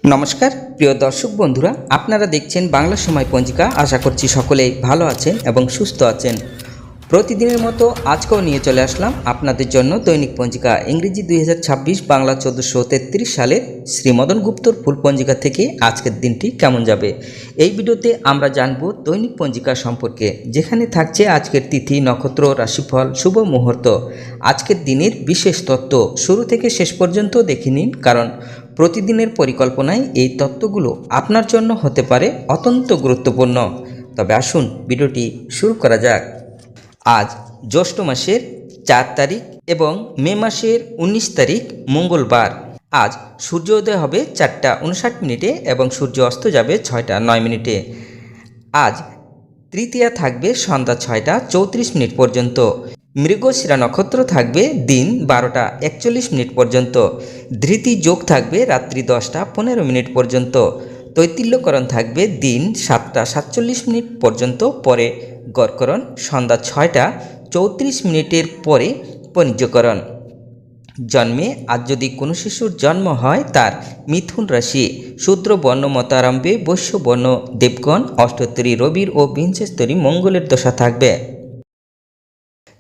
নমস্কার প্রিয় দর্শক বন্ধুরা, আপনারা দেখছেন বাংলা সময় পঞ্জিকা। আশা করছি সকলেই ভালো আছেন এবং সুস্থ আছেন। প্রতিদিনের মতো আজকেও নিয়ে চলে আসলাম আপনাদের জন্য দৈনিক পঞ্জিকা ইংরেজি 2026 বাংলা 1433 সালের শ্রীমদন গুপ্তর ফুল পঞ্জিকা থেকে আজকের দিনটি কেমন যাবে। এই ভিডিওতে আমরা জানব দৈনিক পঞ্জিকা সম্পর্কে, যেখানে থাকছে আজকের তিথি, নক্ষত্র, রাশিফল, শুভ মুহূর্ত, আজকের দিনের বিশেষ তত্ত্ব। শুরু থেকে শেষ পর্যন্ত দেখে নিন, কারণ প্রতিদিনের পরিকল্পনায় এই তত্ত্বগুলো আপনার জন্য হতে পারে অত্যন্ত গুরুত্বপূর্ণ। তবে আসুন ভিডিওটি শুরু করা যাক। আজ জ্যৈষ্ঠ মাসের 4 তারিখ এবং মে মাসের 19 তারিখ মঙ্গলবার। আজ সূর্যোদয় হবে 4টা 59 এবং সূর্য অস্ত যাবে 6টা 9 আজ তৃতীয়া থাকবে সন্ধ্যা 6টা 34 পর্যন্ত। মৃগশিরা নক্ষত্র থাকবে দিন 12টা 41 পর্যন্ত। ধৃতি যোগ থাকবে রাত্রি 10টা 15 পর্যন্ত। তৈতিল্যকরণ থাকবে দিন 7টা 47 পর্যন্ত, পরে গড়করণ সন্ধ্যা 6টা 34 পরে পঞ্চকরণ। জন্মে আজ যদি কোনো শিশুর জন্ম হয়, তার মিথুন রাশি, শূদ্র বর্ণ মতারম্ভে বৈশ্য বর্ণ দেবগণ, অষ্টোত্তরী রবির ও বিংশস্তরী মঙ্গলের দশা থাকবে।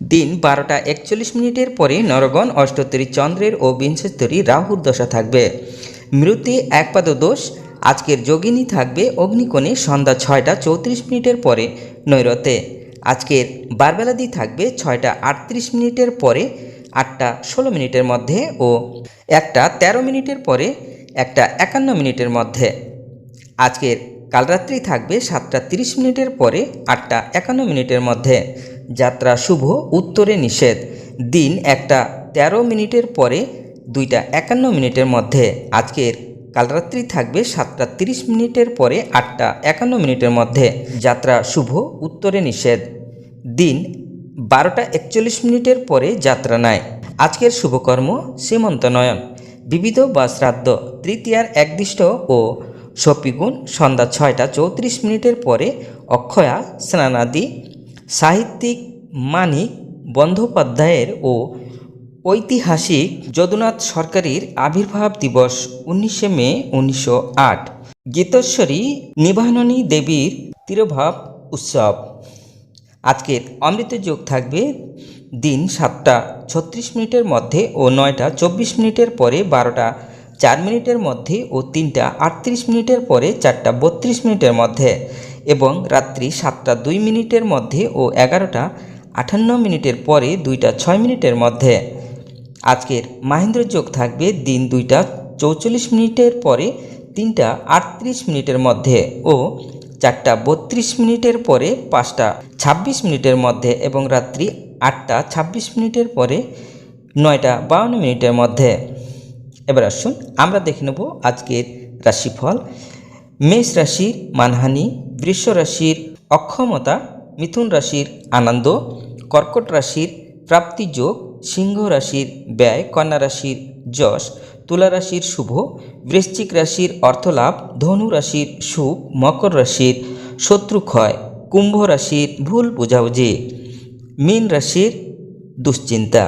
দিন 12টা 41 পরে নরগণ, অষ্টোত্তরী চন্দ্রের ও বিংশস্তরী রাহুর দশা থাকবে। মৃত্যু একপাদ দোষ। আজকের যোগিনী থাকবে অগ্নিকোণে সন্ধ্যা 6টা 34 পরে নৈরতে। আজকের বারবেলাদি থাকবে 6টা 38 পরে 8টা 16 মধ্যে ও 1টা 13 পরে 1টা 51 মধ্যে। আজকের কালরাত্রি থাকবে 7টা 30 পরে 8টা 51 মধ্যে। যাত্রা শুভ, উত্তরে নিষেধ। দিন 1টা 13 পরে 2টা 51 মধ্যে। আজকের কালরাত্রি থাকবে 7টা 30 পরে 8টা 51 মধ্যে। যাত্রা শুভ, উত্তরে নিষেধ। দিন 12টা 41 পরে যাত্রা নাই। আজকের শুভকর্ম সীমন্ত নয়ন, বিবিধ বা শ্রাদ্ধ, তৃতীয়ার একদিষ্ট ও সপিগুণ সন্ধ্যা 6টা 34 পরে অক্ষয়া স্নানাদি। সাহিত্যিক মানিক বন্দ্যোপাধ্যায়ের ও ঐতিহাসিক যদুনাথ সরকারের আবির্ভাব দিবস 19 মে 1908। গীতশ্বরী নিবাননী দেবীর তিরোভাব উৎসব। আজকের অমৃত যোগ থাকবে দিন 7টা 36 মধ্যে ও 9টা 24 পরে 12টা 4 মধ্যে ও 3টা 38 পরে 4টা 32 মধ্যে এবং রাত্রি 7টা 2 মধ্যে ও 11টা 58 পরে 2টা 6 মধ্যে। আজকের মাহেন্দ্র যোগ থাকবে দিন 2টা 44 পরে 3টা 38 মধ্যে ও 4টা 32 পরে 5টা 26 মধ্যে এবং রাত্রি 8টা 26 পরে 9টা 52 মধ্যে। এবার আসুন আমরা দেখে নেব আজকের রাশিফল। মেষ রাশির মানহানি, বৃষ রাশির অক্ষমতা, মিথুন রাশির আনন্দ, কর্কট রাশির প্রাপ্তিযোগ, সিংহ রাশির ব্যয়, কন্যা রাশির যশ, তুলা রাশির শুভ, বৃশ্চিক রাশির অর্থলাভ, ধনু রাশির সুখ, মকর রাশির শত্রুক্ষয়, কুম্ভ রাশির ভুল বোঝাবুঝি, মীন রাশির দুশ্চিন্তা।